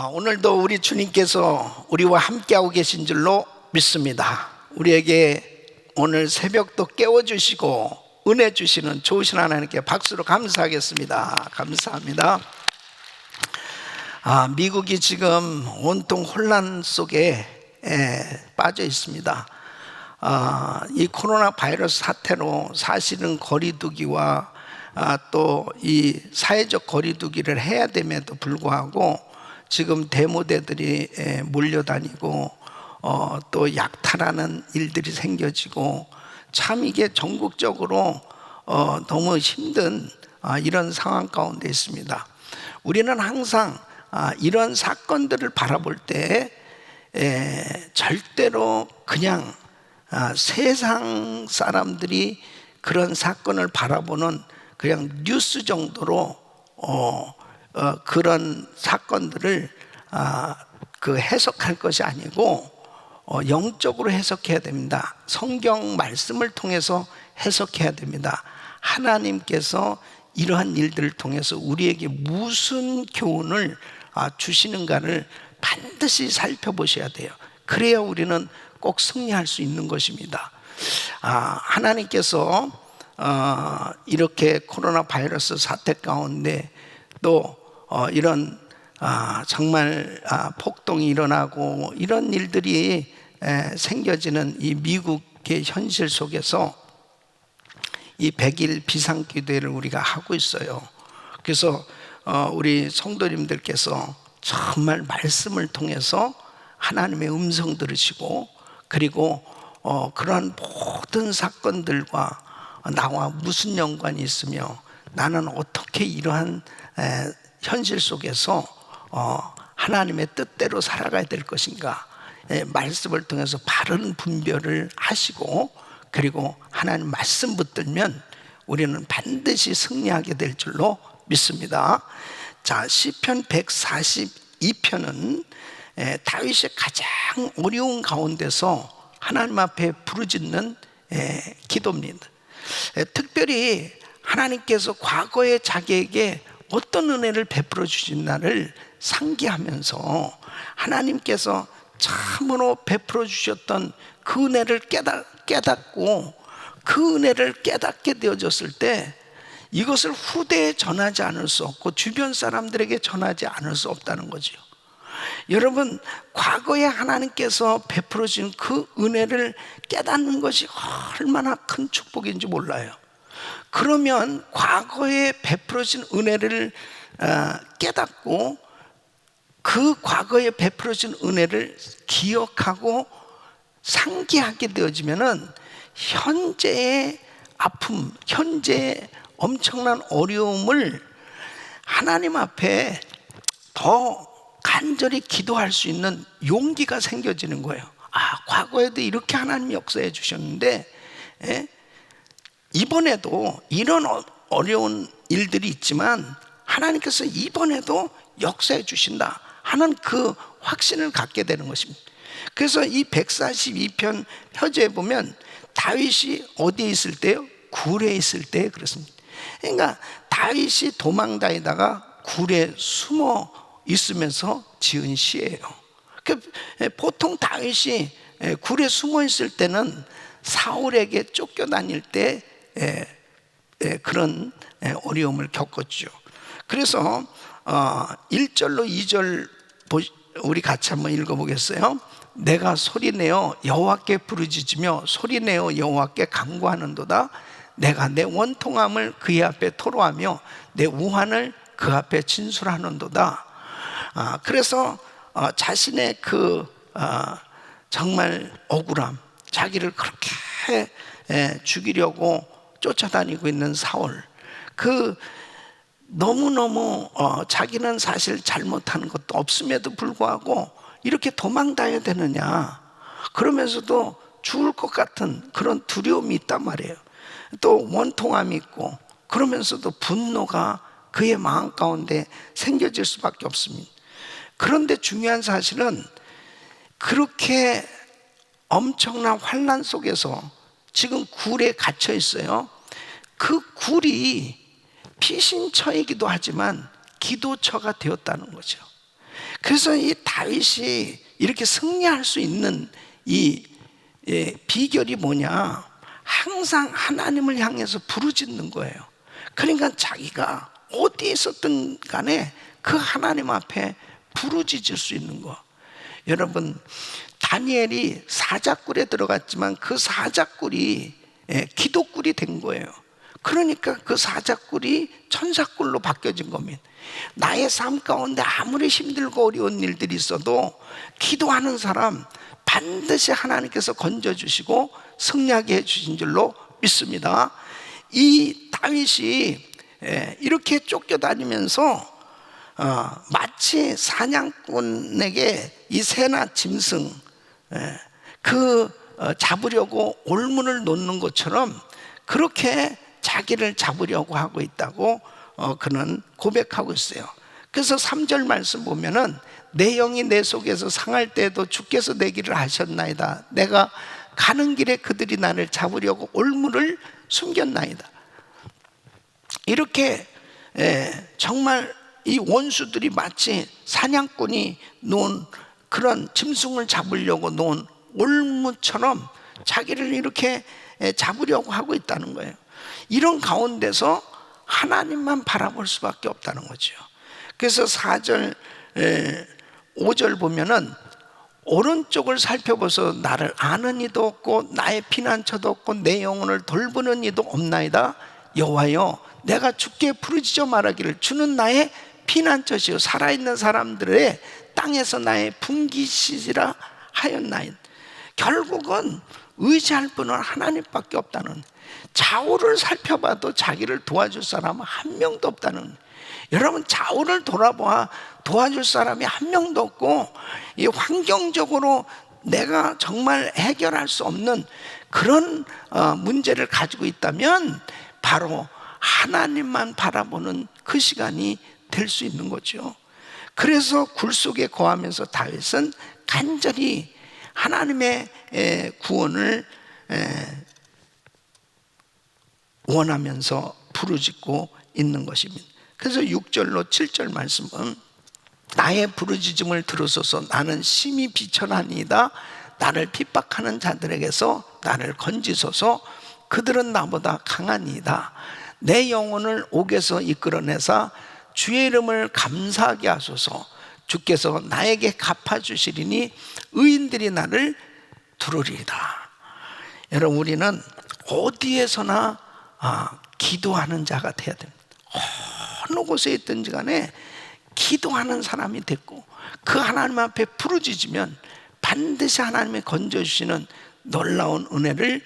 오늘도 우리 주님께서 우리와 함께하고 계신 줄로 믿습니다. 우리에게 오늘 새벽도 깨워주시고 은혜 주시는 좋으신 하나님께 박수로 감사하겠습니다. 감사합니다. 미국이 지금 온통 혼란 속에 빠져 있습니다. 이 코로나 바이러스 사태로 사실은 거리두기와 또 이 사회적 거리두기를 해야 됨에도 불구하고 지금 데모대들이 몰려다니고 또 약탈하는 일들이 생겨지고 참 이게 전국적으로 너무 힘든 이런 상황 가운데 있습니다. 우리는 항상 이런 사건들을 바라볼 때 절대로 그냥 세상 사람들이 그런 사건을 바라보는 그냥 뉴스 정도로 그런 사건들을 해석할 것이 아니고 영적으로 해석해야 됩니다. 성경 말씀을 통해서 해석해야 됩니다. 하나님께서 이러한 일들을 통해서 우리에게 무슨 교훈을 주시는가를 반드시 살펴보셔야 돼요. 그래야 우리는 꼭 승리할 수 있는 것입니다. 하나님께서 이렇게 코로나 바이러스 사태 가운데 또 이런 정말 폭동이 일어나고 이런 일들이 생겨지는 이 미국의 현실 속에서 이 100일 비상기도회를 우리가 하고 있어요. 그래서 우리 성도님들께서 정말 말씀을 통해서 하나님의 음성 들으시고 그리고 그러한 모든 사건들과 나와 무슨 연관이 있으며 나는 어떻게 이러한 현실 속에서 하나님의 뜻대로 살아가야 될 것인가, 말씀을 통해서 바른 분별을 하시고 그리고 하나님 말씀 붙들면 우리는 반드시 승리하게 될 줄로 믿습니다. 자, 시편 142편은 다윗의 가장 어려운 가운데서 하나님 앞에 부르짖는 기도입니다. 특별히 하나님께서 과거에 자기에게 어떤 은혜를 베풀어 주셨나를 상기하면서 하나님께서 참으로 베풀어 주셨던 그 은혜를 깨닫고 그 은혜를 깨닫게 되어졌을 때 이것을 후대에 전하지 않을 수 없고 주변 사람들에게 전하지 않을 수 없다는 거죠. 여러분, 과거에 하나님께서 베풀어 주신 그 은혜를 깨닫는 것이 얼마나 큰 축복인지 몰라요. 그러면 과거에 베풀어 주신 은혜를 깨닫고 그 과거에 베풀어 주신 은혜를 기억하고 상기하게 되어지면은 현재의 아픔, 현재의 엄청난 어려움을 하나님 앞에 더 간절히 기도할 수 있는 용기가 생겨지는 거예요. 과거에도 이렇게 하나님이 역사해 주셨는데 이번에도 이런 어려운 일들이 있지만 하나님께서 이번에도 역사해 주신다 하는 그 확신을 갖게 되는 것입니다. 그래서 이 142편 표제에 보면 다윗이 어디에 있을 때요? 굴에 있을 때 그렇습니다. 그러니까 다윗이 도망다니다가 굴에 숨어 있으면서 지은 시예요. 보통 다윗이 굴에 숨어 있을 때는 사울에게 쫓겨다닐 때 그런 어려움을 겪었죠. 그래서 1절로 2절 우리 같이 한번 읽어보겠어요. 내가 소리내어 여호와께 부르짖으며 소리내어 여호와께 간구하는도다. 내가 내 원통함을 그의 앞에 토로하며 내 우환을 그 앞에 진술하는도다. 그래서 자신의 그 정말 억울함, 자기를 그렇게 죽이려고 쫓아다니고 있는 사울, 그 너무너무 자기는 사실 잘못한 것도 없음에도 불구하고 이렇게 도망다녀야 되느냐, 그러면서도 죽을 것 같은 그런 두려움이 있단 말이에요. 또 원통함이 있고 그러면서도 분노가 그의 마음 가운데 생겨질 수밖에 없습니다. 그런데 중요한 사실은 그렇게 엄청난 환난 속에서 지금 굴에 갇혀 있어요. 그 굴이 피신처이기도 하지만 기도처가 되었다는 거죠. 그래서 이 다윗이 이렇게 승리할 수 있는 이 비결이 뭐냐? 항상 하나님을 향해서 부르짖는 거예요. 그러니까 자기가 어디에 있었든 간에 그 하나님 앞에 부르짖을 수 있는 거. 여러분, 다니엘이 사자굴에 들어갔지만 그 사자굴이 기도굴이 된 거예요. 그러니까 그 사자굴이 천사굴로 바뀌어진 겁니다. 나의 삶 가운데 아무리 힘들고 어려운 일들이 있어도 기도하는 사람 반드시 하나님께서 건져주시고 승리하게 해주신 줄로 믿습니다. 이 다윗이 이렇게 쫓겨다니면서 마치 사냥꾼에게 이 새나 짐승 잡으려고 올문을 놓는 것처럼 그렇게 자기를 잡으려고 하고 있다고 그는 고백하고 있어요. 그래서 3절 말씀 보면은 내 영이 내 속에서 상할 때에도 주께서 내 길을 하셨나이다. 내가 가는 길에 그들이 나를 잡으려고 올무를 숨겼나이다. 이렇게 정말 이 원수들이 마치 사냥꾼이 놓은 그런 짐승을 잡으려고 놓은 올무처럼 자기를 이렇게 잡으려고 하고 있다는 거예요. 이런 가운데서 하나님만 바라볼 수밖에 없다는 거죠. 그래서 4절 5절 보면은 오른쪽을 살펴보서 나를 아는 이도 없고 나의 피난처도 없고 내 영혼을 돌보는 이도 없나이다. 여호와여, 내가 주께 부르짖어 말하기를 주는 나의 피난처시요 살아있는 사람들의 땅에서 나의 분기시지라 하였나이다. 결국은 의지할 분은 하나님밖에 없다는, 좌우를 살펴봐도 자기를 도와줄 사람은 한 명도 없다는. 여러분, 좌우를 돌아봐 도와줄 사람이 한 명도 없고 이 환경적으로 내가 정말 해결할 수 없는 그런 문제를 가지고 있다면 바로 하나님만 바라보는 그 시간이 될 수 있는 거죠. 그래서 굴 속에 거하면서 다윗은 간절히 하나님의 구원을 원하면서 부르짖고 있는 것입니다. 그래서 6절로 7절 말씀은 나의 부르짖음을 들으소서 나는 심히 비천하니이다. 나를 핍박하는 자들에게서 나를 건지소서. 그들은 나보다 강하니이다. 내 영혼을 옥에서 이끌어내사 주의 이름을 감사하게 하소서. 주께서 나에게 갚아주시리니 의인들이 나를 두르리이다. 여러분, 우리는 어디에서나 기도하는 자가 되어야 됩니다. 어느 곳에 있든지 간에 기도하는 사람이 됐고 그 하나님 앞에 부르짖으면 반드시 하나님이 건져주시는 놀라운 은혜를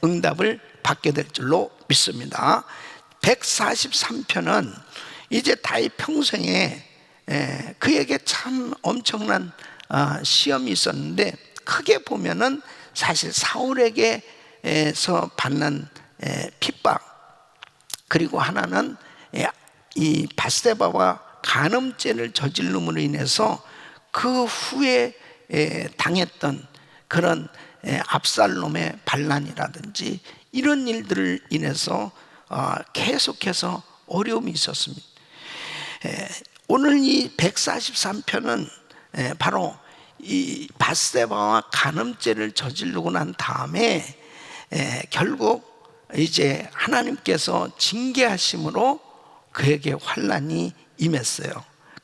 응답을 받게 될 줄로 믿습니다. 143편은 이제 다윗 평생에 그에게 참 엄청난 시험이 있었는데 크게 보면은 사실 사울에게서 받는 핍박, 그리고 하나는 이 밧세바와 간음죄를 저질름으로 인해서 그 후에 당했던 그런 압살롬의 반란이라든지 이런 일들을 인해서 계속해서 어려움이 있었습니다. 오늘 이 143편은 바로 이 밧세바와 간음죄를 저지르고 난 다음에 결국 이제 하나님께서 징계하심으로 그에게 환난이 임했어요.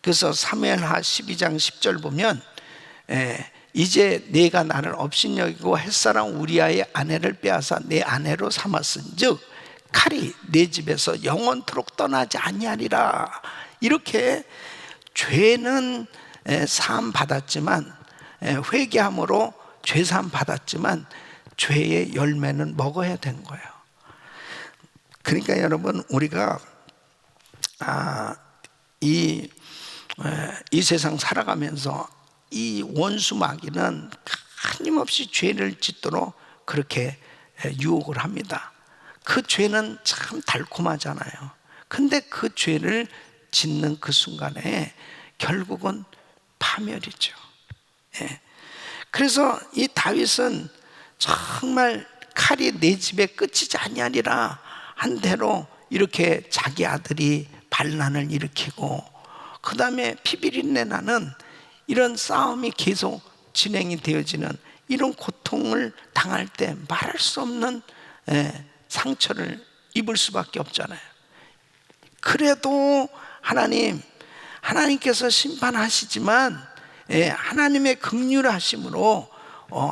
그래서 사무엘하 12장 10절 보면 이제 네가 나를 업신여기고 햇사람 우리아의 아내를 빼앗아 내 아내로 삼았은즉 칼이 내 집에서 영원토록 떠나지 아니하리라. 이렇게 죄는 사함 받았지만 회개함으로 죄 사함 받았지만 죄의 열매는 먹어야 되는 거예요. 그러니까 여러분, 우리가 이 세상 살아가면서 이 원수 마귀는 끊임없이 죄를 짓도록 그렇게 유혹을 합니다. 그 죄는 참 달콤하잖아요. 근데 그 죄를 짓는 그 순간에 결국은 파멸이죠. 그래서 이 다윗은 정말 칼이 내 집에 끝이지 아니하리라 한 대로 이렇게 자기 아들이 반란을 일으키고 그 다음에 피비린내 나는 이런 싸움이 계속 진행이 되어지는 이런 고통을 당할 때 말할 수 없는 상처를 입을 수밖에 없잖아요. 그래도 하나님께서 심판하시지만 하나님의 긍휼하심으로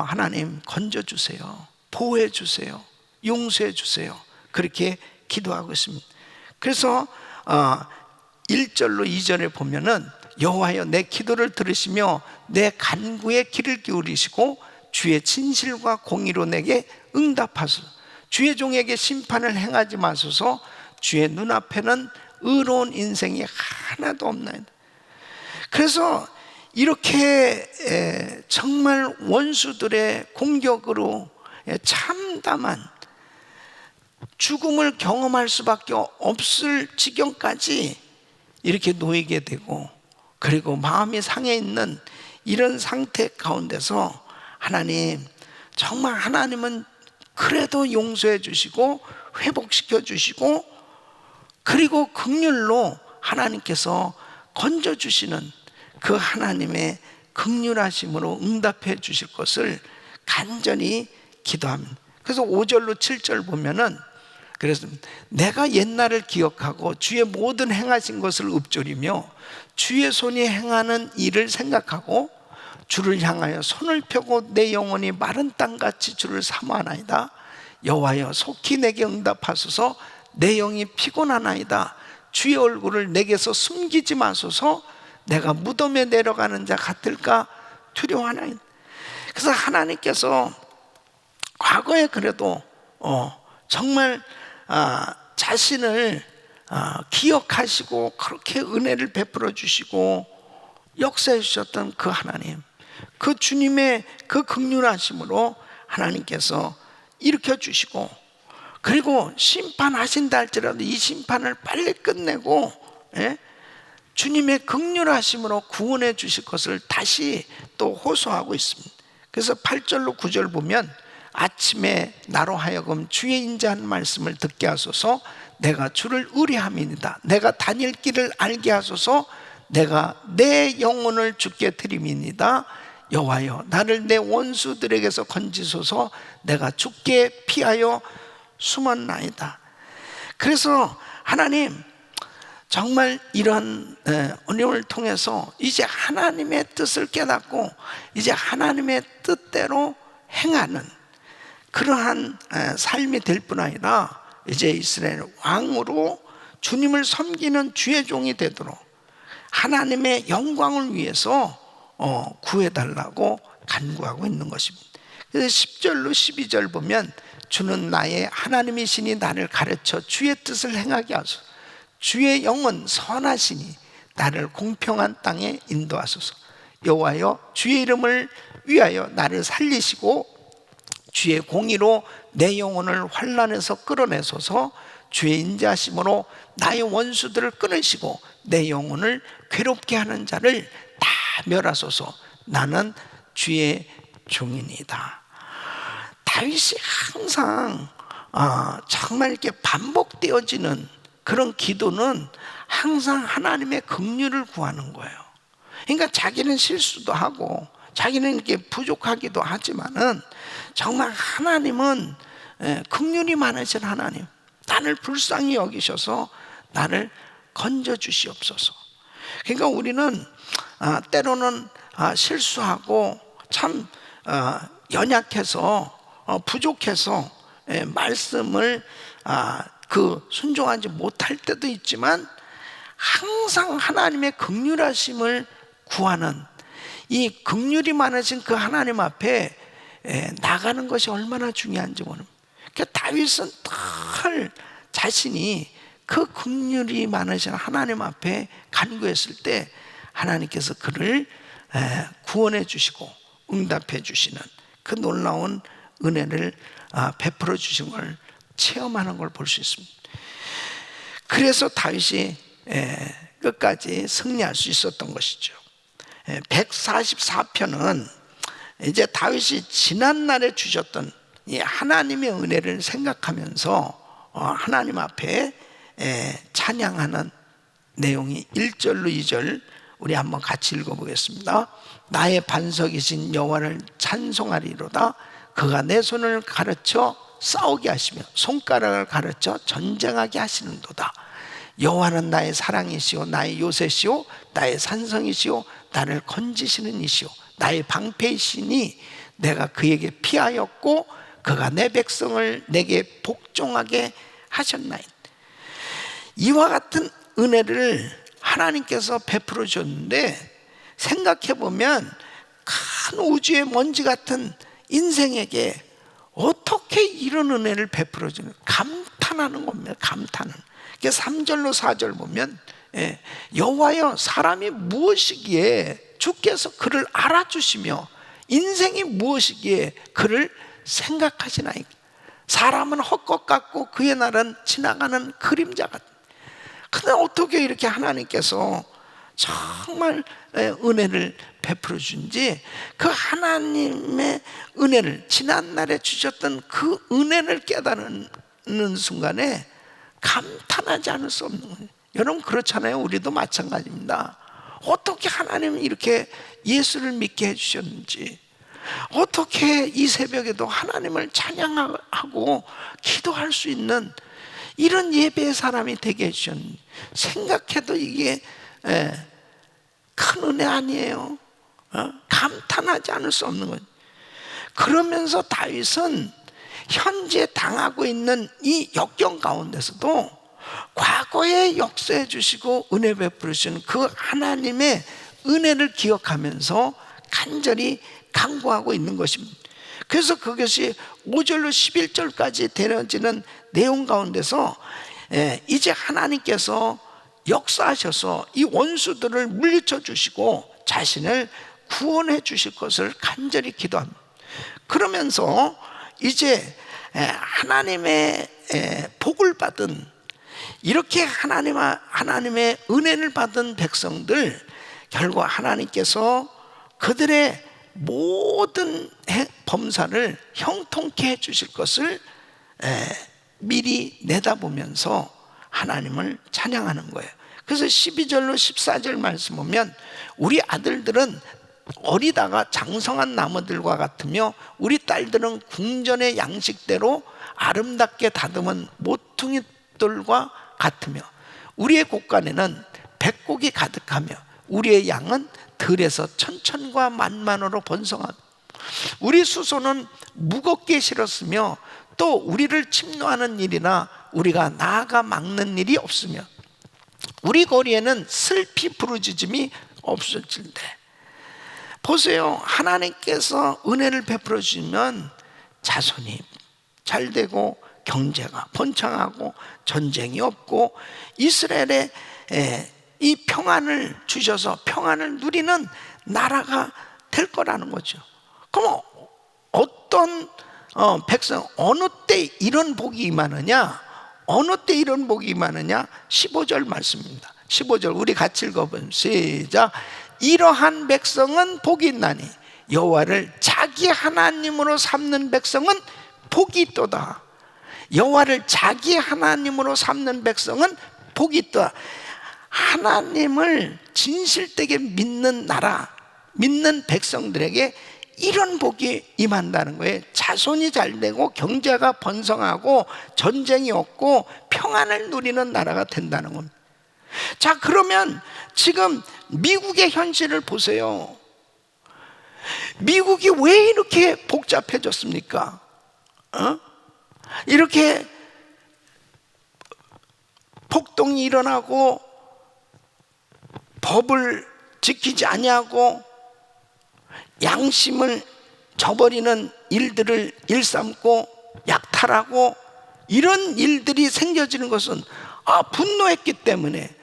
하나님 건져주세요, 보호해주세요, 용서해주세요, 그렇게 기도하고 있습니다. 그래서 1절로 2절에 보면은 여호와여 내 기도를 들으시며 내 간구에 귀를 기울이시고 주의 진실과 공의로 내게 응답하소서. 주의 종에게 심판을 행하지 마소서. 주의 눈앞에는 의로운 인생이 하나도 없나이다. 그래서 이렇게 정말 원수들의 공격으로 참담한 죽음을 경험할 수밖에 없을 지경까지 이렇게 놓이게 되고, 그리고 마음이 상해 있는 이런 상태 가운데서 정말 하나님은 그래도 용서해 주시고 회복시켜 주시고, 그리고 긍휼로 하나님께서 건져 주시는 그 하나님의 긍휼하심으로 응답해 주실 것을 간절히 기도합니다. 그래서 5절로 7절 보면은, 그래서 내가 옛날을 기억하고 주의 모든 행하신 것을 읊조리며 주의 손이 행하는 일을 생각하고 주를 향하여 손을 펴고 내 영혼이 마른 땅같이 주를 사모하나이다. 여호와여 속히 내게 응답하소서. 내 영이 피곤하나이다. 주의 얼굴을 내게서 숨기지 마소서. 내가 무덤에 내려가는 자 같을까 두려워하나이다. 그래서 하나님께서 과거에 그래도 정말 자신을 기억하시고 그렇게 은혜를 베풀어 주시고 역사해 주셨던 그 하나님, 그 주님의 그 긍휼하심으로 하나님께서 일으켜 주시고, 그리고 심판하신다 할지라도 이 심판을 빨리 끝내고 주님의 긍휼하심으로 구원해 주실 것을 다시 또 호소하고 있습니다. 그래서 8절로 9절 보면 아침에 나로 하여금 주의 인자한 말씀을 듣게 하소서. 내가 주를 의뢰함이니이다. 내가 다닐 길을 알게 하소서. 내가 내 영혼을 주께 드림이니이다. 여호와여 나를 내 원수들에게서 건지소서. 내가 주께 피하여 숨었나이다. 그래서 하나님 정말 이런 어려움을 통해서 이제 하나님의 뜻을 깨닫고 이제 하나님의 뜻대로 행하는 그러한 삶이 될 뿐 아니라 이제 이스라엘 왕으로 주님을 섬기는 주의 종이 되도록 하나님의 영광을 위해서 구해달라고 간구하고 있는 것입니다. 그래서 10절로 12절 보면 주는 나의 하나님이시니 나를 가르쳐 주의 뜻을 행하게 하소서. 주의 영은 선하시니 나를 공평한 땅에 인도하소서. 여호와여 주의 이름을 위하여 나를 살리시고 주의 공의로 내 영혼을 환난에서 끌어내소서. 주의 인자하심으로 나의 원수들을 끊으시고 내 영혼을 괴롭게 하는 자를 다 멸하소서. 나는 주의 종이니이다. 다윗이 항상 정말 이렇게 반복되어지는 그런 기도는 항상 하나님의 긍휼을 구하는 거예요. 그러니까 자기는 실수도 하고 자기는 이렇게 부족하기도 하지만은 정말 하나님은 긍휼이 많으신 하나님, 나를 불쌍히 여기셔서 나를 건져 주시옵소서. 그러니까 우리는 때로는 실수하고 참 연약해서 부족해서 말씀을 순종하지 못할 때도 있지만 항상 하나님의 긍휼하심을 구하는 이 긍휼이 많으신 그 하나님 앞에 나가는 것이 얼마나 중요한지 모릅니다. 그러니까 다윗은 늘 자신이 그 긍휼이 많으신 하나님 앞에 간구했을 때 하나님께서 그를 구원해 주시고 응답해 주시는 그 놀라운 은혜를 베풀어 주신 걸 체험하는 걸 볼 수 있습니다. 그래서 다윗이 끝까지 승리할 수 있었던 것이죠. 144편은 이제 다윗이 지난날에 주셨던 이 하나님의 은혜를 생각하면서 하나님 앞에 찬양하는 내용이 1절로 2절 우리 한번 같이 읽어보겠습니다. 나의 반석이신 여호와를 찬송하리로다. 그가 내 손을 가르쳐 싸우게 하시며 손가락을 가르쳐 전쟁하게 하시는도다. 여호와는 나의 사랑이시오 나의 요새시오 나의 산성이시오 나를 건지시는 이시오 나의 방패이시니 내가 그에게 피하였고 그가 내 백성을 내게 복종하게 하셨나이다. 이와 같은 은혜를 하나님께서 베풀어 줬는데, 생각해 보면 큰 우주의 먼지 같은 인생에게 어떻게 이런 은혜를 베풀어 주는, 감탄하는 겁니다. 감탄은. 3절로 4절 보면 여호와여 사람이 무엇이기에 주께서 그를 알아주시며 인생이 무엇이기에 그를 생각하시나이까. 사람은 헛것 같고 그의 날은 지나가는 그림자 같다. 근데 어떻게 이렇게 하나님께서 정말 은혜를 베풀어 준지, 그 하나님의 은혜를, 지난날에 주셨던 그 은혜를 깨달는 순간에 감탄하지 않을 수 없는 거예요. 여러분 그렇잖아요. 우리도 마찬가지입니다. 어떻게 하나님은 이렇게 예수를 믿게 해주셨는지, 어떻게 이 새벽에도 하나님을 찬양하고 기도할 수 있는 이런 예배의 사람이 되게 해주셨는지 생각해도 이게 큰 은혜 아니에요. 감탄하지 않을 수 없는 거예요. 그러면서 다윗은 현재 당하고 있는 이 역경 가운데서도 과거에 역사해 주시고 은혜 베푸시는 그 하나님의 은혜를 기억하면서 간절히 간구하고 있는 것입니다. 그래서 그것이 5절로 11절까지 되어지는 내용 가운데서 이제 하나님께서 역사하셔서 이 원수들을 물리쳐 주시고 자신을 구원해 주실 것을 간절히 기도합니다. 그러면서 이제 하나님의 복을 받은, 이렇게 하나님의 은혜를 받은 백성들, 결국 하나님께서 그들의 모든 범사를 형통케 해 주실 것을 미리 내다보면서 하나님을 찬양하는 거예요. 그래서 12절로 14절 말씀 보면, 우리 아들들은 어리다가 장성한 나무들과 같으며 우리 딸들은 궁전의 양식대로 아름답게 다듬은 모퉁이돌과 같으며 우리의 곳간에는 백곡이 가득하며 우리의 양은 들에서 천천과 만만으로 번성하고 우리 수소는 무겁게 실었으며 또 우리를 침노하는 일이나 우리가 나아가 막는 일이 없으며 우리 거리에는 슬피 부르짖음이 없어질때. 보세요. 하나님께서 은혜를 베풀어 주시면 자손이 잘 되고 경제가 번창하고 전쟁이 없고 이스라엘에 이 평안을 주셔서 평안을 누리는 나라가 될 거라는 거죠. 그럼 어떤 백성, 어느 때 이런 복이 임하느냐? 어느 때 이런 복이 임하느냐? 15절 말씀입니다. 15절 우리 같이 읽어보면 시작. 이러한 백성은 복이 있나니 여호와를 자기 하나님으로 삼는 백성은 복이 있도다. 여호와를 자기 하나님으로 삼는 백성은 복이 있도다. 하나님을 진실되게 믿는 나라, 믿는 백성들에게 이런 복이 임한다는 거예요. 자손이 잘 되고 경제가 번성하고 전쟁이 없고 평안을 누리는 나라가 된다는 겁니다. 자, 그러면 지금 미국의 현실을 보세요. 미국이 왜 이렇게 복잡해졌습니까? 이렇게 폭동이 일어나고 법을 지키지 아니하고 양심을 저버리는 일들을 일삼고 약탈하고 이런 일들이 생겨지는 것은 분노했기 때문에,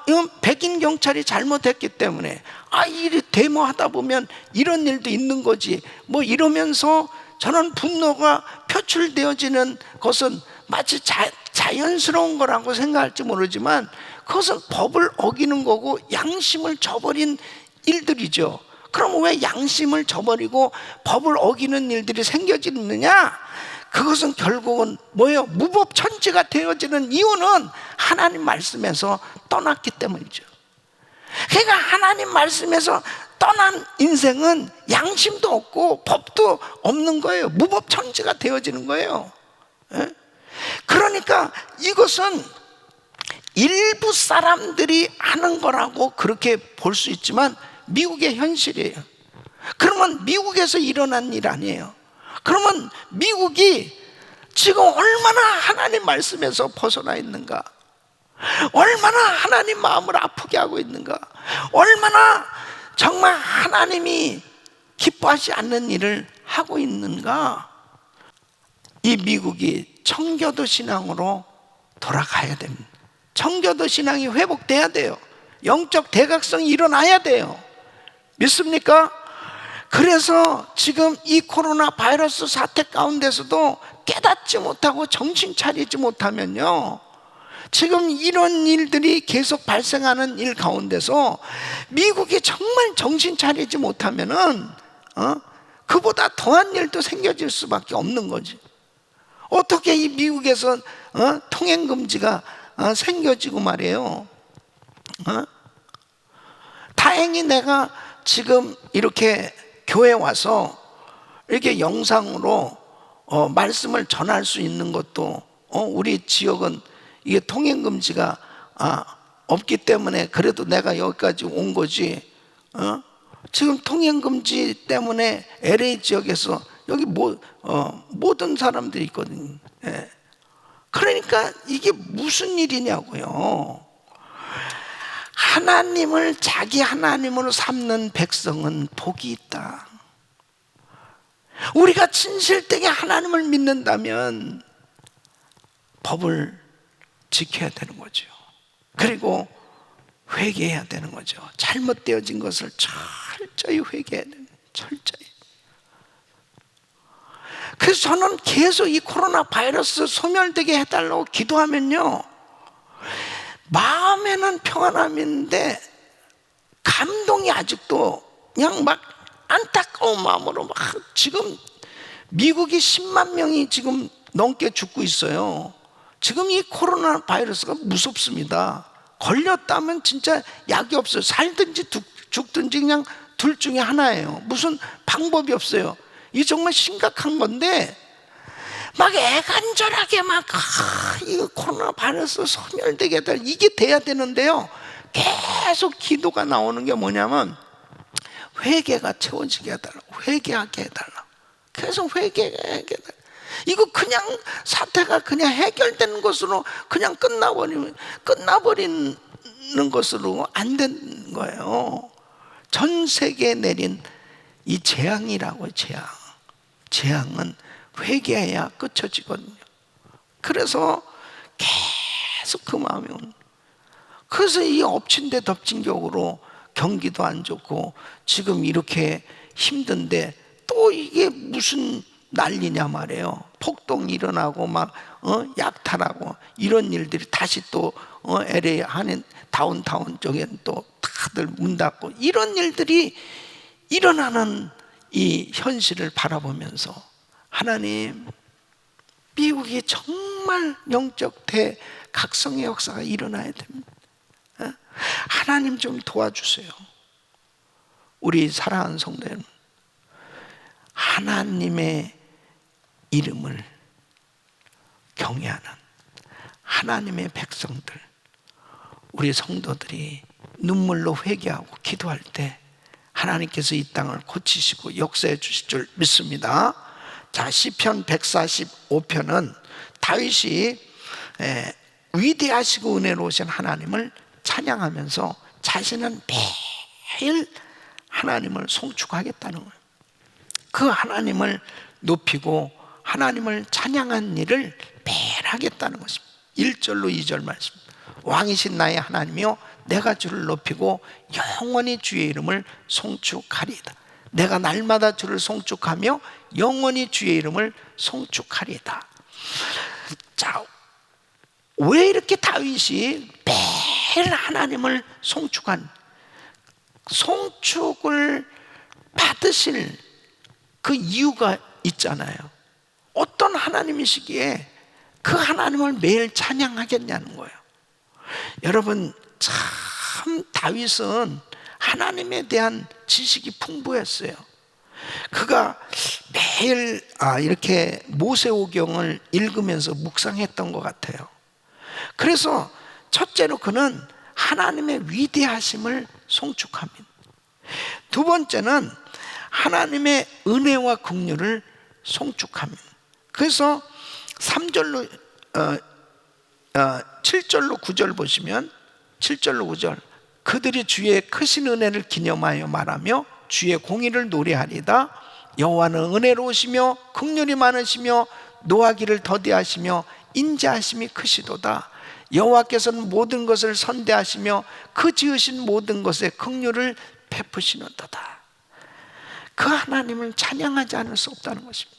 이건 백인 경찰이 잘못했기 때문에, 이 데모하다 보면 이런 일도 있는 거지 뭐 이러면서 저는 분노가 표출되어지는 것은 마치 자연스러운 거라고 생각할지 모르지만 그것은 법을 어기는 거고 양심을 저버린 일들이죠. 그럼 왜 양심을 저버리고 법을 어기는 일들이 생겨지느냐? 그것은 결국은 뭐예요? 무법천지가 되어지는 이유는 하나님 말씀에서 떠났기 때문이죠. 그러니까 하나님 말씀에서 떠난 인생은 양심도 없고 법도 없는 거예요. 무법천지가 되어지는 거예요. 예? 그러니까 이것은 일부 사람들이 하는 거라고 그렇게 볼 수 있지만 미국의 현실이에요. 그러면 미국에서 일어난 일 아니에요. 그러면 미국이 지금 얼마나 하나님 말씀에서 벗어나 있는가, 얼마나 하나님 마음을 아프게 하고 있는가, 얼마나 정말 하나님이 기뻐하지 않는 일을 하고 있는가. 이 미국이 청교도 신앙으로 돌아가야 됩니다. 청교도 신앙이 회복돼야 돼요. 영적 대각성이 일어나야 돼요. 믿습니까? 그래서 지금 이 코로나 바이러스 사태 가운데서도 깨닫지 못하고 정신 차리지 못하면요, 지금 이런 일들이 계속 발생하는 일 가운데서 미국이 정말 정신 차리지 못하면은 그보다 더한 일도 생겨질 수밖에 없는 거지. 어떻게 이 미국에서 통행 금지가 생겨지고 말이에요. 다행히 내가 지금 이렇게 교회 와서 이렇게 영상으로 말씀을 전할 수 있는 것도 우리 지역은 이게 통행 금지가 없기 때문에 그래도 내가 여기까지 온 거지. 지금 통행 금지 때문에 LA 지역에서 여기 모든 사람들이 있거든요. 예. 그러니까 이게 무슨 일이냐고요. 하나님을 자기 하나님으로 삼는 백성은 복이 있다. 우리가 진실되게 하나님을 믿는다면 법을 지켜야 되는 거죠. 그리고 회개해야 되는 거죠. 잘못되어진 것을 철저히 회개해야 되는 거예요. 철저히. 그래서 저는 계속 이 코로나 바이러스 소멸되게 해달라고 기도하면요, 마음에는 평안함이 있는데 감동이 아직도 그냥 막 안타까운 마음으로 막, 지금 미국이 10만 명이 지금 넘게 죽고 있어요. 지금 이 코로나 바이러스가 무섭습니다. 걸렸다면 진짜 약이 없어요. 살든지 죽든지 그냥 둘 중에 하나예요. 무슨 방법이 없어요. 이 정말 심각한 건데 막 애간절하게 막 이 코로나 바이러스 소멸되게 해달라, 이게 돼야 되는데요, 계속 기도가 나오는 게 뭐냐면 회개가 채워지게 해달라, 회개하게 해달라, 계속 회개하게 해달라. 이거 그냥 사태가 그냥 해결되는 것으로 그냥 끝나버리는 것으로 안 되는 거예요. 전 세계에 내린 이 재앙이라고. 재앙은 회개해야 끝쳐지거든요. 그래서 계속 그 마음이 오는. 그래서 이 엎친 데 덮친 격으로 경기도 안 좋고 지금 이렇게 힘든데 또 이게 무슨 난리냐 말이에요. 폭동이 일어나고 막 약탈하고 이런 일들이 다시 또 LA 하는 다운타운 쪽엔 또 다들 문 닫고 이런 일들이 일어나는 이 현실을 바라보면서 하나님, 미국이 정말 영적 대각성의 역사가 일어나야 됩니다. 하나님 좀 도와주세요. 우리 사랑하는 성도 여러분, 하나님의 이름을 경외하는 하나님의 백성들, 우리 성도들이 눈물로 회개하고 기도할 때 하나님께서 이 땅을 고치시고 역사해 주실 줄 믿습니다. 자, 시편 145편은 다윗이 위대하시고 은혜로우신 하나님을 찬양하면서 자신은 매일 하나님을 송축하겠다는 거예요. 그 하나님을 높이고 하나님을 찬양한 일을 매일 하겠다는 것입니다. 1절로 2절 말씀. 왕이신 나의 하나님이여, 내가 주를 높이고 영원히 주의 이름을 송축하리이다. 내가 날마다 주를 송축하며 영원히 주의 이름을 송축하리이다. 자, 왜 이렇게 다윗이 매일 하나님을 송축을 받으실 그 이유가 있잖아요. 어떤 하나님이시기에 그 하나님을 매일 찬양하겠냐는 거예요. 여러분, 참 다윗은 하나님에 대한 지식이 풍부했어요. 그가 매일 이렇게 모세오경을 읽으면서 묵상했던 것 같아요. 그래서 첫째로 그는 하나님의 위대하심을 송축합니다. 두 번째는 하나님의 은혜와 긍휼을 송축합니다. 그래서 3절로 7절로 9절 보시면 7절로 9절 그들이 주의 크신 은혜를 기념하여 말하며 주의 공의를 노래하리다. 여호와는 은혜로우시며 긍휼이 많으시며 노하기를 더디하시며 인자하심이 크시도다. 여호와께서는 모든 것을 선대하시며 그 지으신 모든 것에 긍휼을 베푸시는도다. 그 하나님을 찬양하지 않을 수 없다는 것입니다.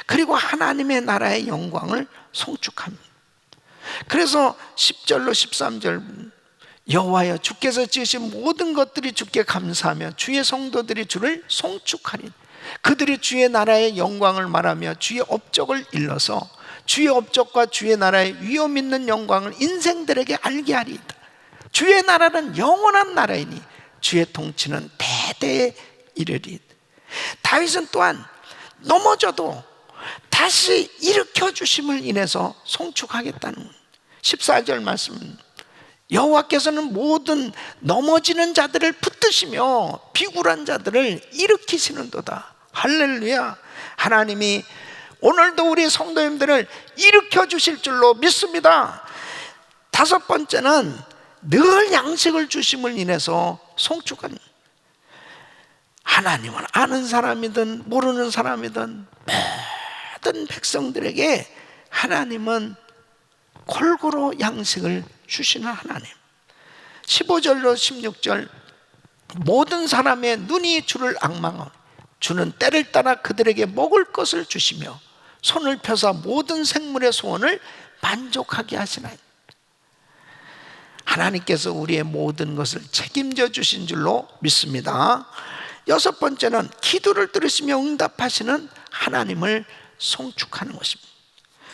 그리고 하나님의 나라의 영광을 송축합니다. 그래서 10절로 13절 여호와여 주께서 지으신 모든 것들이 주께 감사하며 주의 성도들이 주를 송축하리. 그들이 주의 나라의 영광을 말하며 주의 업적을 일러서 주의 업적과 주의 나라의 위엄 있는 영광을 인생들에게 알게 하리이다. 주의 나라는 영원한 나라이니 주의 통치는 대대에 이르리. 다윗은 또한 넘어져도 다시 일으켜 주심을 인해서 송축하겠다는 14절 말씀, 여호와께서는 모든 넘어지는 자들을 붙드시며 비굴한 자들을 일으키시는도다. 할렐루야. 하나님이 오늘도 우리 성도님들을 일으켜 주실 줄로 믿습니다. 다섯 번째는 늘 양식을 주심을 인해서 송축한, 하나님은 아는 사람이든 모르는 사람이든 모든 백성들에게 하나님은 골고루 양식을 주시는 하나님. 15절로 16절 모든 사람의 눈이 주를 앙망하오. 주는 때를 따라 그들에게 먹을 것을 주시며 손을 펴사 모든 생물의 소원을 만족하게 하시나이다. 하나님께서 우리의 모든 것을 책임져 주신 줄로 믿습니다. 여섯 번째는 기도를 들으시며 응답하시는 하나님을 송축하는 것입니다.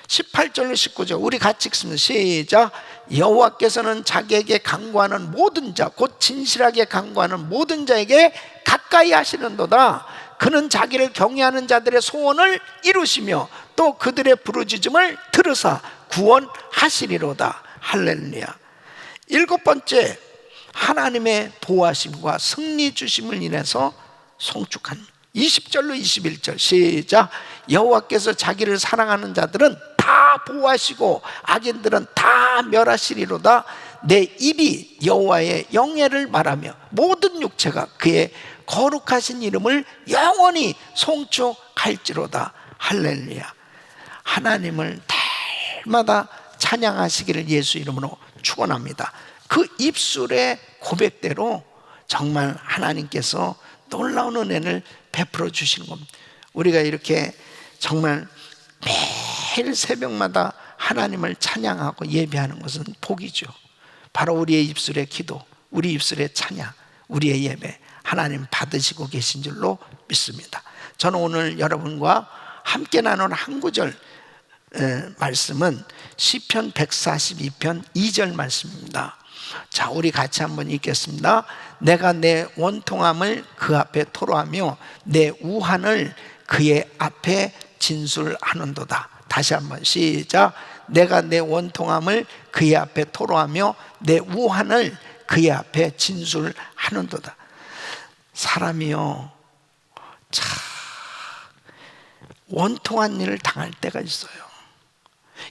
18절로 19절 우리 같이 읽습니다. 시작. 여호와께서는 자기에게 간구하는 모든 자 곧 진실하게 간구하는 모든 자에게 가까이 하시는도다. 그는 자기를 경외하는 자들의 소원을 이루시며 또 그들의 부르짖음을 들으사 구원하시리로다. 할렐루야. 일곱 번째, 하나님의 보호하심과 승리 주심을 인해서 송축한 20절로 21절 시작. 여호와께서 자기를 사랑하는 자들은 다 보호하시고 악인들은 다 멸하시리로다. 내 입이 여호와의 영예를 말하며 모든 육체가 그의 거룩하신 이름을 영원히 송축할지로다. 할렐루야. 하나님을 날마다 찬양하시기를 예수 이름으로 축원합니다. 그 입술의 고백대로 정말 하나님께서 놀라운 은혜를 베풀어 주시는 겁니다. 우리가 이렇게 정말 매일 새벽마다 하나님을 찬양하고 예배하는 것은 복이죠. 바로 우리의 입술의 기도, 우리 입술의 찬양, 우리의 예배 하나님 받으시고 계신 줄로 믿습니다. 저는 오늘 여러분과 함께 나눈 한 구절 말씀은 시편 142편 2절 말씀입니다. 자, 우리 같이 한번 읽겠습니다. 내가 내 원통함을 그 앞에 토로하며 내 우한을 그의 앞에 진술하는도다. 다시 한번 시작. 내가 내 원통함을 그의 앞에 토로하며 내 우한을 그의 앞에 진술하는도다. 사람이요, 참 원통한 일을 당할 때가 있어요.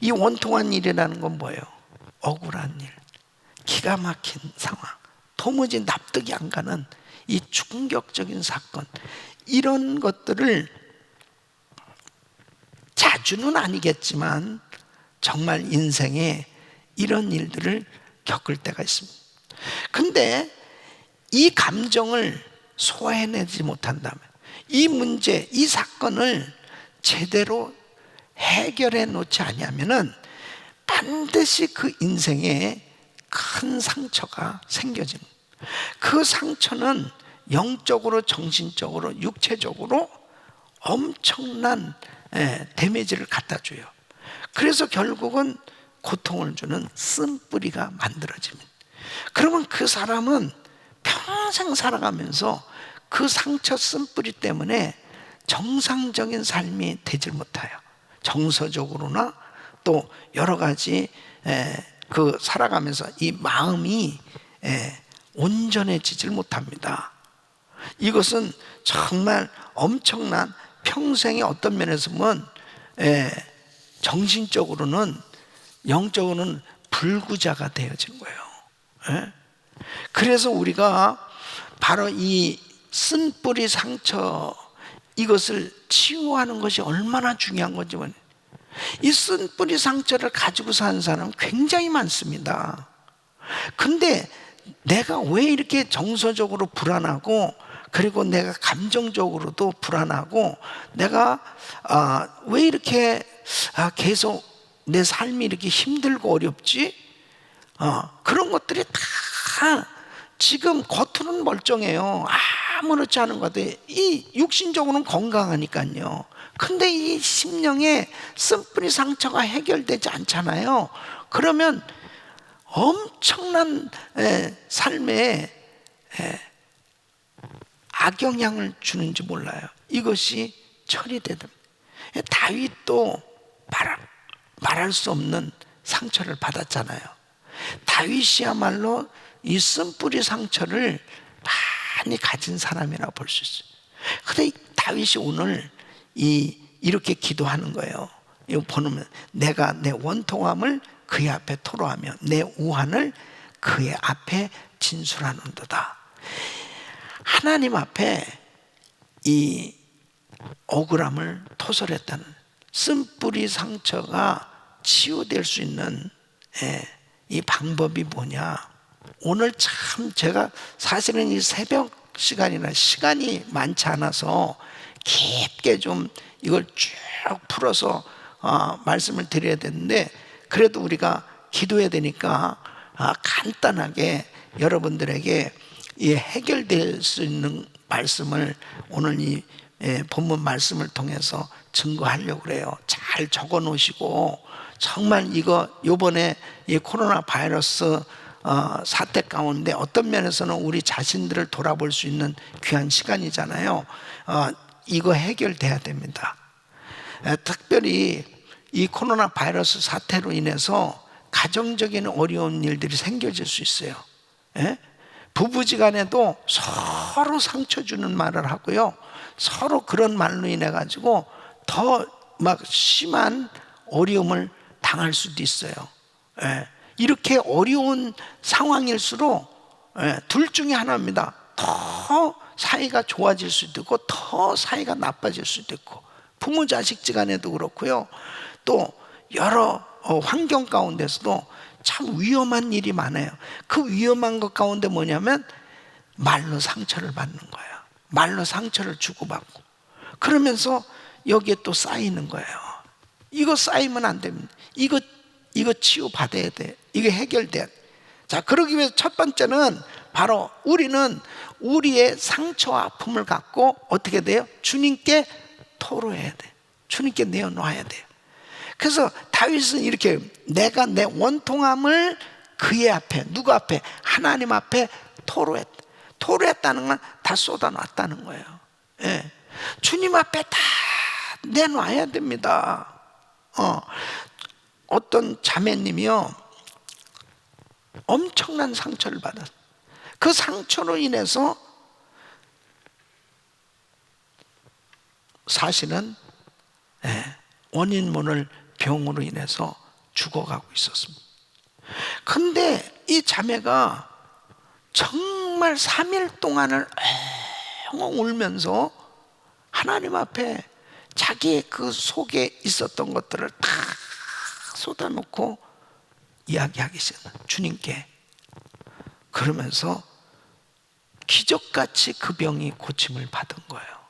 이 원통한 일이라는 건 뭐예요? 억울한 일, 기가 막힌 상황, 도무지 납득이 안 가는 이 충격적인 사건, 이런 것들을 자주는 아니겠지만 정말 인생에 이런 일들을 겪을 때가 있습니다. 근데 이 감정을 소화해내지 못한다면, 이 문제, 이 사건을 제대로 해결해 놓지 않으면은 반드시 그 인생에 큰 상처가 생겨집니다. 그 상처는 영적으로, 정신적으로, 육체적으로 엄청난 데미지를 갖다 줘요. 그래서 결국은 고통을 주는 쓴뿌리가 만들어집니다. 그러면 그 사람은 평생 살아가면서 그 상처 쓴뿌리 때문에 정상적인 삶이 되질 못해요. 정서적으로나 또 여러 가지 그 살아가면서 이 마음이 온전해지질 못합니다. 이것은 정말 엄청난 평생의 어떤 면에서 보면 정신적으로는 영적으로는 불구자가 되어진 거예요. 그래서 우리가 바로 이 쓴뿌리 상처, 이것을 치유하는 것이 얼마나 중요한 건지, 이 쓴뿌리 상처를 가지고 사는 사람은 굉장히 많습니다. 근데 내가 왜 이렇게 정서적으로 불안하고, 그리고 내가 감정적으로도 불안하고, 내가 왜 이렇게 계속 내 삶이 이렇게 힘들고 어렵지? 그런 것들이 다 지금 겉으로는 멀쩡해요. 아무렇지 않은 것 같아요. 이 육신적으로는 건강하니까요. 근데 이 심령의 쓴뿌리 상처가 해결되지 않잖아요. 그러면 엄청난 삶에 악영향을 주는지 몰라요. 이것이 처리되든. 다윗도 말할 수 없는 상처를 받았잖아요. 다윗이야말로 이 쓴뿌리 상처를 많이 가진 사람이라고 볼 수 있어요. 근데 다윗이 오늘 이렇게 기도하는 거예요. 이거 보면 내가 내 원통함을 그의 앞에 토로하며 내 우환을 그의 앞에 진술하는도다. 하나님 앞에 이 억울함을 토설했다는, 쓴뿌리 상처가 치유될 수 있는 이 방법이 뭐냐. 오늘 참 제가 사실은 이 새벽 시간이나 시간이 많지 않아서 깊게 좀 이걸 쭉 풀어서 말씀을 드려야 되는데, 그래도 우리가 기도해야 되니까 간단하게 여러분들에게 이 해결될 수 있는 말씀을 오늘 이 본문 말씀을 통해서 증거하려고 그래요. 잘 적어 놓으시고, 정말 이거 요번에 이 코로나 바이러스 사태 가운데 어떤 면에서는 우리 자신들을 돌아볼 수 있는 귀한 시간이잖아요. 이거 해결돼야 됩니다. 특별히 이 코로나 바이러스 사태로 인해서 가정적인 어려운 일들이 생겨질 수 있어요. 부부지간에도 서로 상처 주는 말을 하고요, 서로 그런 말로 인해 가지고 더 막 심한 어려움을 당할 수도 있어요. 이렇게 어려운 상황일수록 둘 중에 하나입니다. 더 사이가 좋아질 수도 있고 더 사이가 나빠질 수도 있고, 부모 자식지간에도 그렇고요, 또 여러 환경 가운데서도 참 위험한 일이 많아요. 그 위험한 것 가운데 뭐냐면 말로 상처를 받는 거예요. 말로 상처를 주고받고, 그러면서 여기에 또 쌓이는 거예요. 이거 쌓이면 안 됩니다. 이거 치유받아야 돼. 이게 해결돼야 돼. 자, 그러기 위해서 첫 번째는 바로 우리는 우리의 상처와 아픔을 갖고 어떻게 돼요? 주님께 토로해야 돼. 주님께 내어놓아야 돼요. 그래서 다윗은 이렇게 내가 내 원통함을 그의 앞에, 누구 앞에? 하나님 앞에 토로했다. 토로했다는 건 다 쏟아놨다는 거예요. 주님 앞에 다 내놔야 됩니다. 어떤 자매님이요, 엄청난 상처를 받았어요. 그 상처로 인해서 사실은 원인 모를 병으로 인해서 죽어가고 있었습니다. 근데 이 자매가 정말 3일 동안을 엉엉 울면서 하나님 앞에 자기의 그 속에 있었던 것들을 다 쏟아놓고 이야기하기 시작해요. 주님께. 그러면서 기적같이 그 병이 고침을 받은 거예요.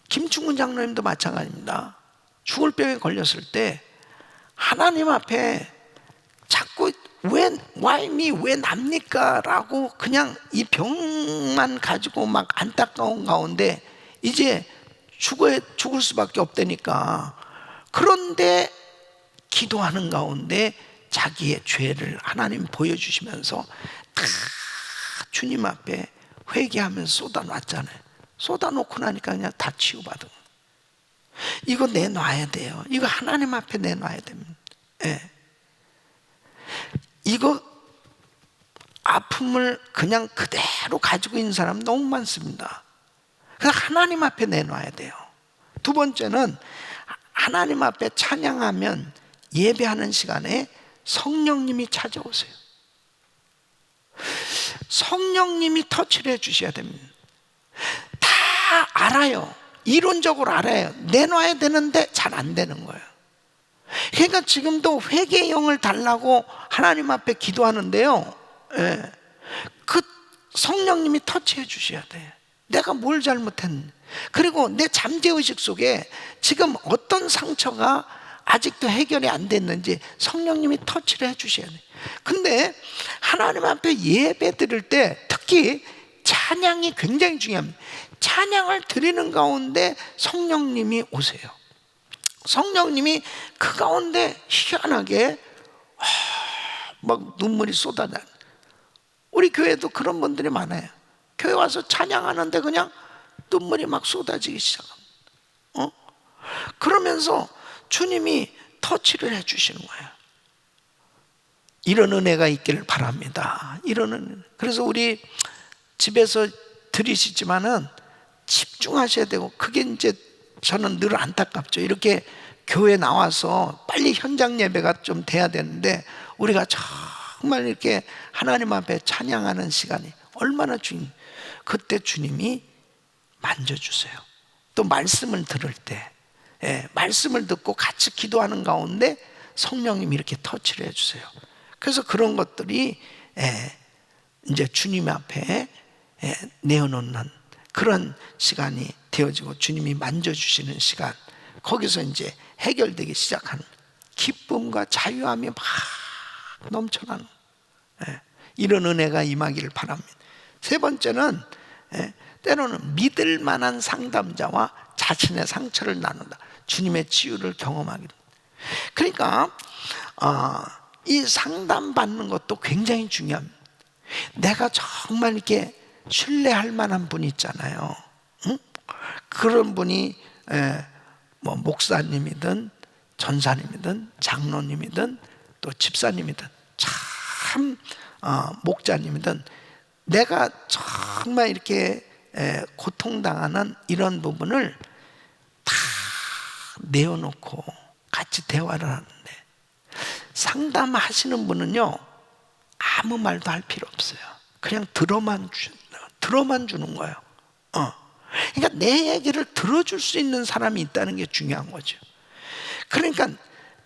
김충근 장로님도 마찬가지입니다. 죽을 병에 걸렸을 때 하나님 앞에 자꾸 why me? 왜 납니까? 라고 그냥 이 병만 가지고 막 안타까운 가운데 이제 죽을 수밖에 없다니까. 그런데 기도하는 가운데 자기의 죄를 하나님 보여주시면서 다 주님 앞에 회개하면서 쏟아놨잖아요. 쏟아놓고 나니까 그냥 다 치유받은 거예요. 이거 내놔야 돼요. 이거 하나님 앞에 내놔야 됩니다. 예. 이거 아픔을 그냥 그대로 가지고 있는 사람 너무 많습니다. 그래서 하나님 앞에 내놔야 돼요. 두 번째는 하나님 앞에 찬양하면 예배하는 시간에 성령님이 찾아오세요. 성령님이 터치를 해주셔야 됩니다. 다 알아요. 이론적으로 알아요. 내놔야 되는데 잘 안 되는 거예요. 그러니까 지금도 회개의 영을 달라고 하나님 앞에 기도하는데요, 예. 그 성령님이 터치해 주셔야 돼요. 내가 뭘 잘못했는지, 그리고 내 잠재의식 속에 지금 어떤 상처가 아직도 해결이 안 됐는지 성령님이 터치를 해 주셔야 돼요. 근데 하나님 앞에 예배 드릴 때 특히 찬양이 굉장히 중요합니다. 찬양을 드리는 가운데 성령님이 오세요. 성령님이 그 가운데 희한하게 막 눈물이 쏟아져. 우리 교회도 그런 분들이 많아요. 교회 와서 찬양하는데 그냥 눈물이 막 쏟아지기 시작합니다. 그러면서 주님이 터치를 해주시는 거예요. 이런 은혜가 있기를 바랍니다. 이런 은혜. 그래서 우리 집에서 드리시지만은 집중하셔야 되고, 그게 이제 저는 늘 안타깝죠. 이렇게 교회 나와서 빨리 현장 예배가 좀 돼야 되는데 우리가 정말 이렇게 하나님 앞에 찬양하는 시간이 얼마나 중요해요. 그때 주님이 만져주세요. 또 말씀을 들을 때, 말씀을 듣고 같이 기도하는 가운데 성령님이 이렇게 터치를 해주세요. 그래서 그런 것들이 이제 주님 앞에 내어놓는 그런 시간이 되어지고 주님이 만져주시는 시간, 거기서 이제 해결되기 시작하는 기쁨과 자유함이 막 넘쳐나는, 이런 은혜가 임하기를 바랍니다. 세 번째는 때로는 믿을 만한 상담자와 자신의 상처를 나눈다. 주님의 치유를 경험하기를. 그러니까 이 상담받는 것도 굉장히 중요합니다. 내가 정말 이렇게 신뢰할 만한 분이 있잖아요. 응? 그런 분이 뭐 목사님이든 전사님이든 장로님이든 또 집사님이든 참 목자님이든 내가 정말 이렇게 고통당하는 이런 부분을 다 내어놓고 같이 대화를 하는데, 상담하시는 분은요 아무 말도 할 필요 없어요. 그냥 들어만 주는 거예요. 그러니까 내 얘기를 들어줄 수 있는 사람이 있다는 게 중요한 거죠. 그러니까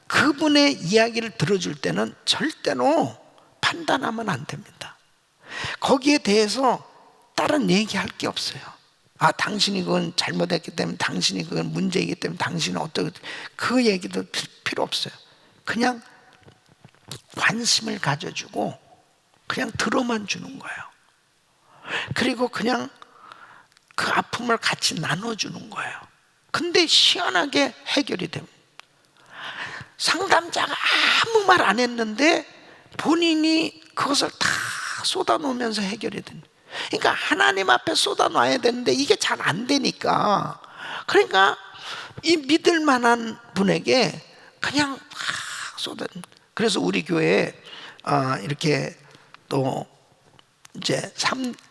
그분의 이야기를 들어줄 때는 절대로 판단하면 안 됩니다. 거기에 대해서 다른 얘기할 게 없어요. 당신이 그건 잘못했기 때문에, 당신이 그건 문제이기 때문에, 당신은 어떻게, 그 얘기도 필요 없어요. 그냥 관심을 가져주고 그냥 들어만 주는 거예요. 그리고 그냥 그 아픔을 같이 나눠주는 거예요. 근데 희한하게 해결이 됩니다. 상담자가 아무 말 안 했는데 본인이 그것을 다 쏟아놓으면서 해결이 됩니다. 그러니까 하나님 앞에 쏟아놔야 되는데 이게 잘 안 되니까, 그러니까 이 믿을 만한 분에게 그냥 막 쏟아. 그래서 우리 교회에 이렇게 또 이제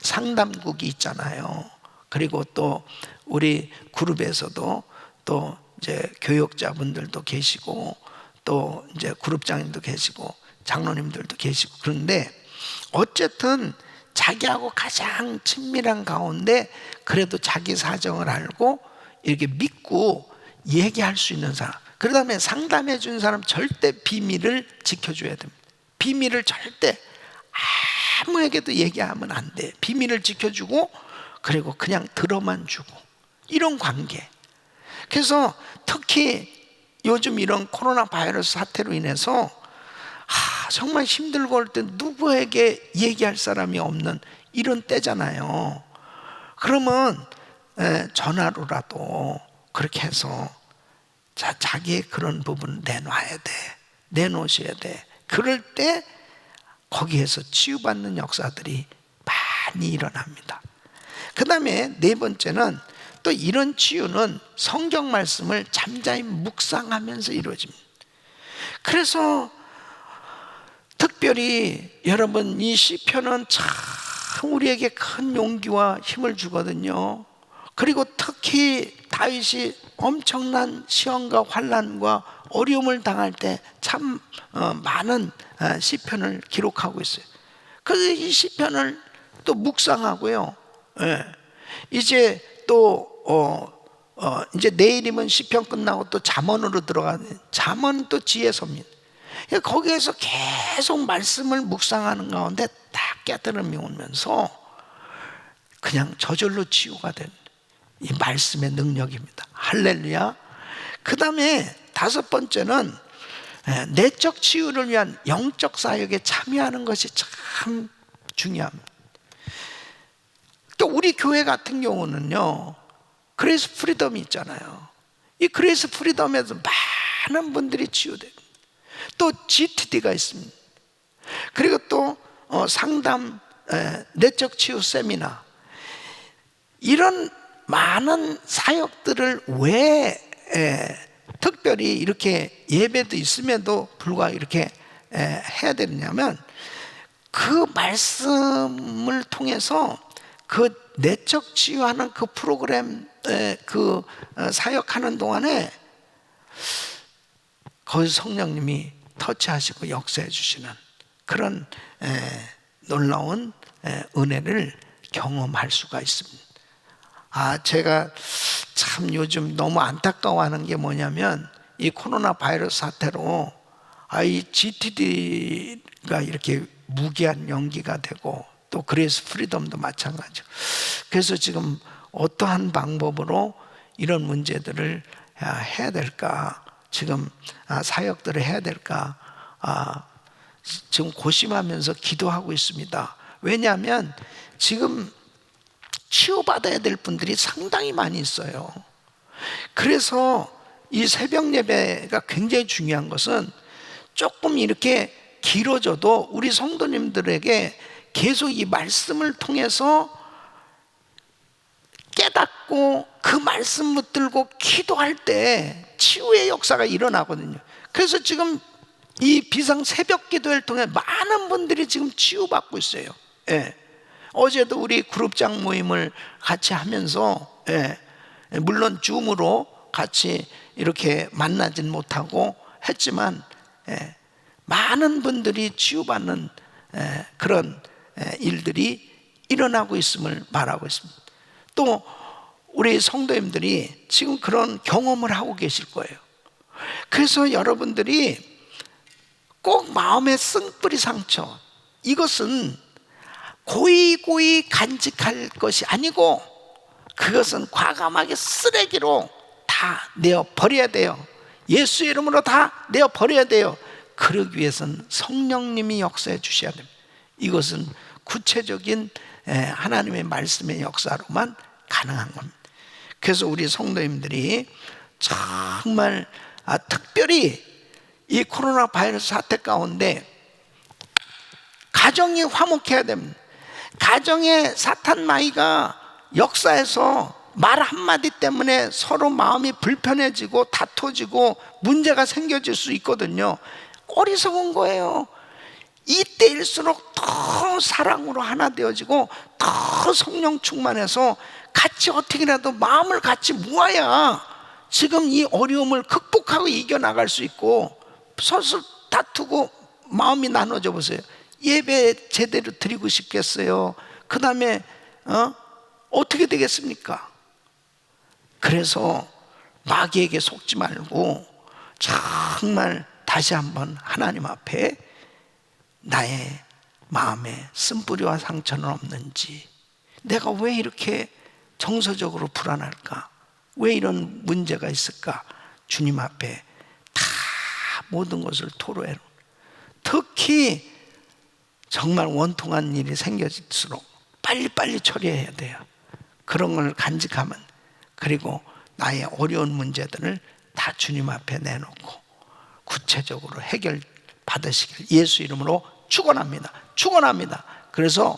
상담국이 있잖아요. 그리고 또 우리 그룹에서도 또 이제 교역자분들도 계시고 또 이제 그룹장님도 계시고 장로님들도 계시고, 그런데 어쨌든 자기하고 가장 친밀한 가운데 그래도 자기 사정을 알고 이렇게 믿고 얘기할 수 있는 사람, 그 다음에 상담해 준 사람 절대 비밀을 지켜줘야 됩니다. 비밀을 절대 아무에게도 얘기하면 안 돼. 비밀을 지켜주고 그리고 그냥 들어만 주고, 이런 관계. 그래서 특히 요즘 이런 코로나 바이러스 사태로 인해서 정말 힘들고 할 때 누구에게 얘기할 사람이 없는 이런 때잖아요. 그러면 전화로라도 그렇게 해서 자기의 그런 부분을 내놔야 돼. 내놓으셔야 돼. 그럴 때 거기에서 치유받는 역사들이 많이 일어납니다. 그 다음에 네 번째는 또 이런 치유는 성경 말씀을 잠잠히 묵상하면서 이루어집니다. 그래서 특별히 여러분, 이 시편은 참 우리에게 큰 용기와 힘을 주거든요. 그리고 특히 다윗이 엄청난 시험과 환난과 어려움을 당할 때 참 많은 시편을 기록하고 있어요. 그래서 이 시편을 또 묵상하고요. 예. 이제 또 이제 내일이면 시편 끝나고 또 잠언으로 들어가는, 잠언은 또 지혜서입니다. 거기에서 계속 말씀을 묵상하는 가운데 딱 깨달음이 오면서 그냥 저절로 치유가 된 이 말씀의 능력입니다. 할렐루야. 그 다음에 다섯 번째는 내적 치유를 위한 영적 사역에 참여하는 것이 참 중요합니다. 또 우리 교회 같은 경우는요, 그레이스 프리덤이 있잖아요. 이 그레이스 프리덤에서 많은 분들이 치유돼요. 또 GTD가 있습니다. 그리고 또 상담, 내적 치유 세미나, 이런 많은 사역들을 왜 특별히 이렇게 예배도 있음에도 불구하고 이렇게 해야 되느냐면, 그 말씀을 통해서 그 내적 치유하는 그 프로그램, 그 사역하는 동안에 거기서 성령님이 터치하시고 역사해 주시는 그런 놀라운 은혜를 경험할 수가 있습니다. 제가 참 요즘 너무 안타까워하는 게 뭐냐면, 이 코로나 바이러스 사태로 이 GTD가 이렇게 무기한 연기가 되고, 또 그레이스 프리덤도 마찬가지고, 그래서 지금 어떠한 방법으로 이런 문제들을 해야 될까, 지금 사역들을 해야 될까, 지금 고심하면서 기도하고 있습니다. 왜냐하면 지금 치유받아야 될 분들이 상당히 많이 있어요. 그래서 이 새벽 예배가 굉장히 중요한 것은 조금 이렇게 길어져도 우리 성도님들에게 계속 이 말씀을 통해서 깨닫고 그 말씀 붙들고 기도할 때 치유의 역사가 일어나거든요. 그래서 지금 이 비상 새벽 기도를 통해 많은 분들이 지금 치유받고 있어요. 예. 어제도 우리 그룹장 모임을 같이 하면서, 물론 줌으로 같이 이렇게 만나진 못하고 했지만, 많은 분들이 치유받는 그런 일들이 일어나고 있음을 말하고 있습니다. 또 우리 성도님들이 지금 그런 경험을 하고 계실 거예요. 그래서 여러분들이 꼭 마음의 쓴뿌리 상처, 이것은 고이고이 간직할 것이 아니고, 그것은 과감하게 쓰레기로 다 내어 버려야 돼요. 예수의 이름으로 다 내어 버려야 돼요. 그러기 위해서는 성령님이 역사해 주셔야 됩니다. 이것은 구체적인 하나님의 말씀의 역사로만 가능한 겁니다. 그래서 우리 성도님들이 정말 특별히 이 코로나 바이러스 사태 가운데 가정이 화목해야 됩니다. 가정의 사탄 마귀가 역사에서 말 한마디 때문에 서로 마음이 불편해지고 다퉈지고 문제가 생겨질 수 있거든요. 어리석은 거예요. 이때일수록 더 사랑으로 하나 되어지고 더 성령 충만해서 같이 어떻게라도 마음을 같이 모아야 지금 이 어려움을 극복하고 이겨나갈 수 있고, 서로 다투고 마음이 나눠져 보세요. 예배 제대로 드리고 싶겠어요? 그 다음에 어떻게 되겠습니까? 그래서 마귀에게 속지 말고 정말 다시 한번 하나님 앞에 나의 마음에 쓴뿌리와 상처는 없는지, 내가 왜 이렇게 정서적으로 불안할까, 왜 이런 문제가 있을까, 주님 앞에 다 모든 것을 토로해. 특히 정말 원통한 일이 생길수록 빨리빨리 처리해야 돼요. 그런 걸 간직하면, 그리고 나의 어려운 문제들을 다 주님 앞에 내놓고 구체적으로 해결 받으시길 예수 이름으로 축원합니다. 축원합니다. 그래서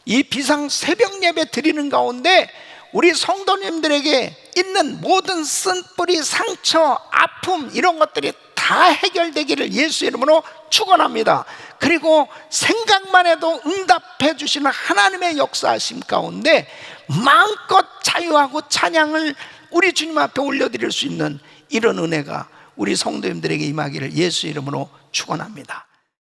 이 비상 새벽 예배 드리는 가운데 우리 성도님들에게 있는 모든 쓴뿌리, 상처, 아픔 이런 것들이 다 해결되기를 예수 이름으로 축원합니다. 그리고 생각만 해도 응답해 주시는 하나님의 역사하심 가운데 마음껏 자유하고 찬양을 우리 주님 앞에 올려드릴 수 있는 이런 은혜가 우리 성도님들에게 임하기를 예수 이름으로 축원합니다.